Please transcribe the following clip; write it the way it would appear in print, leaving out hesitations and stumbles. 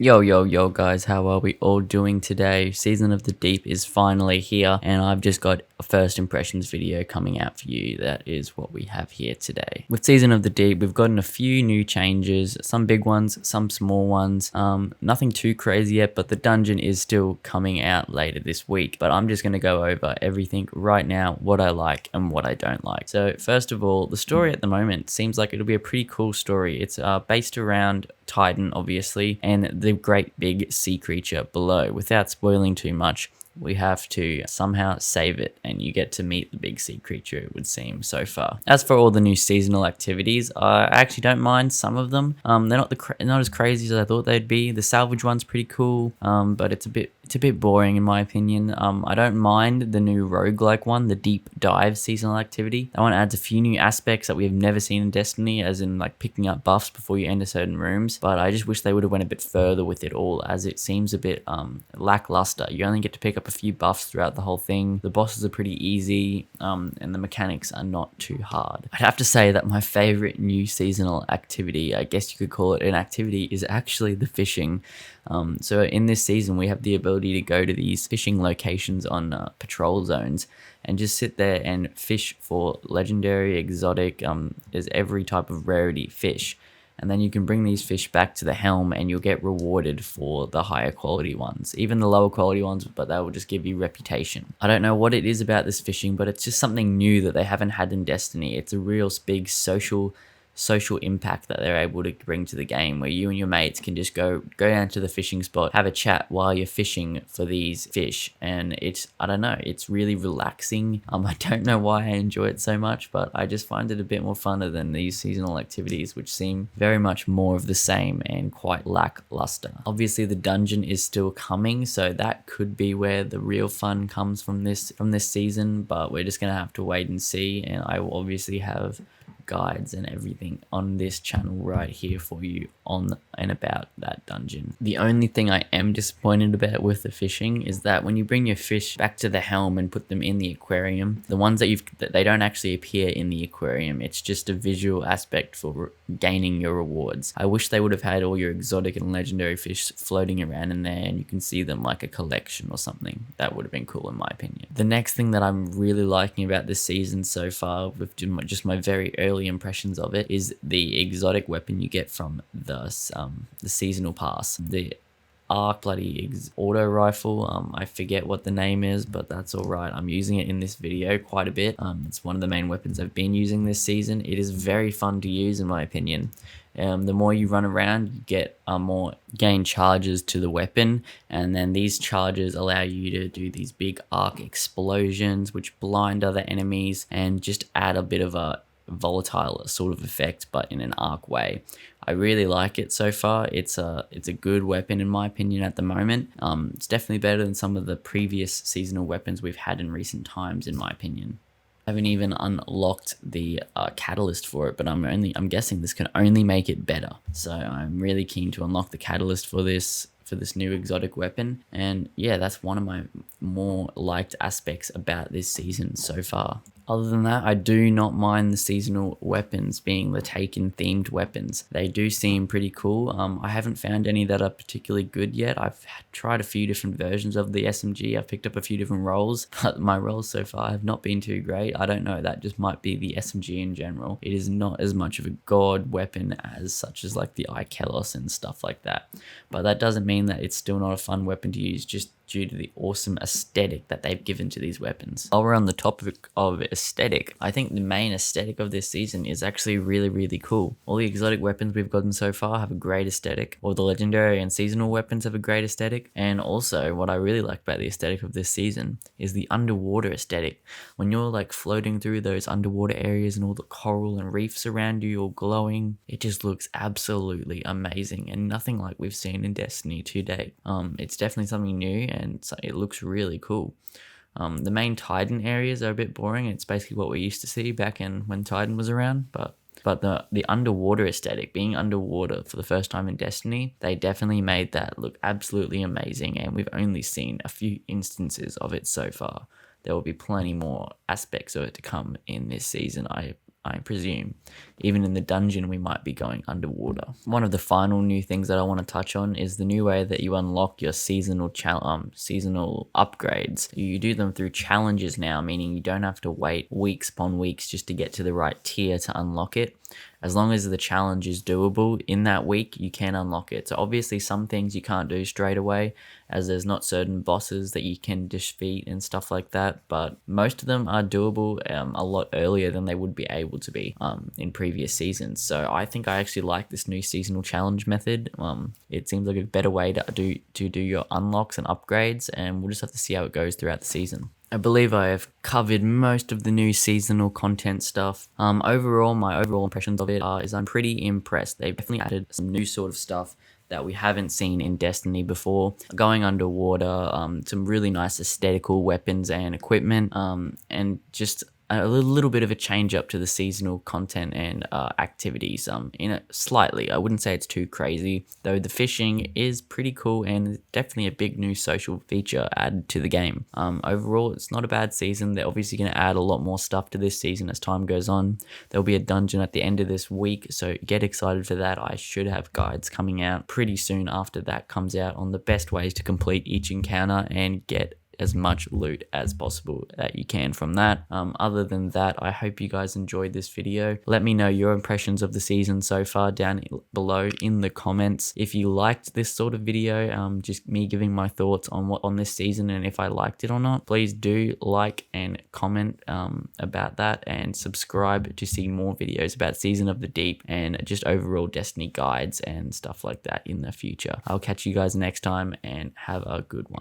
Yo, yo, yo, guys, how are we all doing today? Season of the Deep is finally here, and I've just got a first impressions video coming out for you. That is what we have here today. With Season of the Deep, we've gotten a few new changes, some big ones, some small ones. Nothing too crazy yet, but the dungeon is still coming out later this week. But I'm just going to go over everything right now, what I like and what I don't like. So, first of all, the story at the moment seems like it'll be a pretty cool story. It's based around Titan, obviously, and the great big sea creature below. Without spoiling too much, we have to somehow save it, and you get to meet the big sea creature, it would seem, so far. As for all the new seasonal activities, I actually don't mind some of them. They're not as crazy as I thought they'd be. The salvage one's pretty cool, but it's a bit boring in my opinion. I don't mind the new roguelike one, the deep dive seasonal activity. That one adds a few new aspects that we have never seen in Destiny, as in like picking up buffs before you enter certain rooms, but I just wish they would have went a bit further with it all, as it seems a bit lackluster. You only get to pick up a few buffs throughout the whole thing. The bosses are pretty easy, and the mechanics are not too hard. I'd have to say that my favorite new seasonal activity, I guess you could call it an activity, is actually the fishing. So in this season, we have the ability to go to these fishing locations on patrol zones and just sit there and fish for legendary, exotic, there's every type of rarity fish. And then you can bring these fish back to the helm and you'll get rewarded for the higher quality ones, even the lower quality ones, but that will just give you reputation. I don't know what it is about this fishing, but it's just something new that they haven't had in Destiny. It's a real big social impact that they're able to bring to the game, where you and your mates can just go down to the fishing spot, have a chat while you're fishing for these fish, and I don't know, it's really relaxing. I don't know why I enjoy it so much, but I just find it a bit more funner than these seasonal activities, which seem very much more of the same and quite lackluster. Obviously the dungeon is still coming, so that could be where the real fun comes from this season, but we're just gonna have to wait and see. And I will obviously have guides and everything on this channel right here for you on and about that dungeon. The only thing I am disappointed about with the fishing is that when you bring your fish back to the helm and put them in the aquarium, the ones that they don't actually appear in the aquarium. It's just a visual aspect for gaining your rewards. I wish they would have had all your exotic and legendary fish floating around in there and you can see them like a collection or something. That would have been cool in my opinion. The next thing that I'm really liking about this season so far, with just my very early impressions of it, is the exotic weapon you get from the seasonal pass. The Arc auto rifle. I forget what the name is, but that's all right. I'm using it in this video quite a bit. It's one of the main weapons I've been using this season. It is very fun to use in my opinion. The more you run around, you get more gain charges to the weapon, and then these charges allow you to do these big arc explosions which blind other enemies and just add a bit of a volatile sort of effect, but in an arc way. I really like it so far. It's a good weapon in my opinion at the moment. It's definitely better than some of the previous seasonal weapons we've had in recent times in my opinion. I haven't even unlocked the catalyst for it, but I'm guessing this can only make it better. So I'm really keen to unlock the catalyst for this new exotic weapon. And yeah, that's one of my more liked aspects about this season so far. Other than that, I do not mind the seasonal weapons being the Taken themed weapons. They do seem pretty cool. I haven't found any that are particularly good yet. I've tried a few different versions of the SMG. I've picked up a few different rolls, but my rolls so far have not been too great. I don't know, that just might be the SMG in general. It is not as much of a god weapon as such as like the Ikelos and stuff like that. But that doesn't mean that it's still not a fun weapon to use, just due to the awesome aesthetic that they've given to these weapons. While we're on the topic of aesthetic, I think the main aesthetic of this season is actually really, really cool. All the exotic weapons we've gotten so far have a great aesthetic. All the legendary and seasonal weapons have a great aesthetic. And also, what I really like about the aesthetic of this season is the underwater aesthetic. When you're like floating through those underwater areas and all the coral and reefs around you all glowing, it just looks absolutely amazing and nothing like we've seen in Destiny to date. It's definitely something new, and so it looks really cool. The main Titan areas are a bit boring. It's basically what we used to see back in when Titan was around, but the underwater aesthetic, being underwater for the first time in Destiny, they definitely made that look absolutely amazing, and we've only seen a few instances of it so far. There will be plenty more aspects of it to come in this season, I I presume. Even in the dungeon, we might be going underwater. One of the final new things that I want to touch on is the new way that you unlock your seasonal upgrades. You do them through challenges now, meaning you don't have to wait weeks upon weeks just to get to the right tier to unlock it. As long as the challenge is doable in that week, you can unlock it. So obviously some things you can't do straight away, as there's not certain bosses that you can defeat and stuff like that, but most of them are doable a lot earlier than they would be able to be in previous seasons. So I think I actually like this new seasonal challenge method. It seems like a better way to do your unlocks and upgrades, and we'll just have to see how it goes throughout the season. I believe I have covered most of the new seasonal content stuff. Overall, my overall impressions of it is I'm pretty impressed. They've definitely added some new sort of stuff that we haven't seen in Destiny before. Going underwater, some really nice aesthetical weapons and equipment, and just a little bit of a change up to the seasonal content and activities in it slightly. I wouldn't say it's too crazy, though the fishing is pretty cool and definitely a big new social feature added to the game. Overall, it's not a bad season. They're obviously going to add a lot more stuff to this season as time goes on. There'll be a dungeon at the end of this week, so get excited for that. I should have guides coming out pretty soon after that comes out on the best ways to complete each encounter and get as much loot as possible that you can from that. Other than that, I hope you guys enjoyed this video. Let me know your impressions of the season so far down below in the comments. If you liked this sort of video, just me giving my thoughts on this season and if I liked it or not, please do like and comment about that, and subscribe to see more videos about Season of the Deep and just overall Destiny guides and stuff like that in the future. I'll catch you guys next time, and have a good one.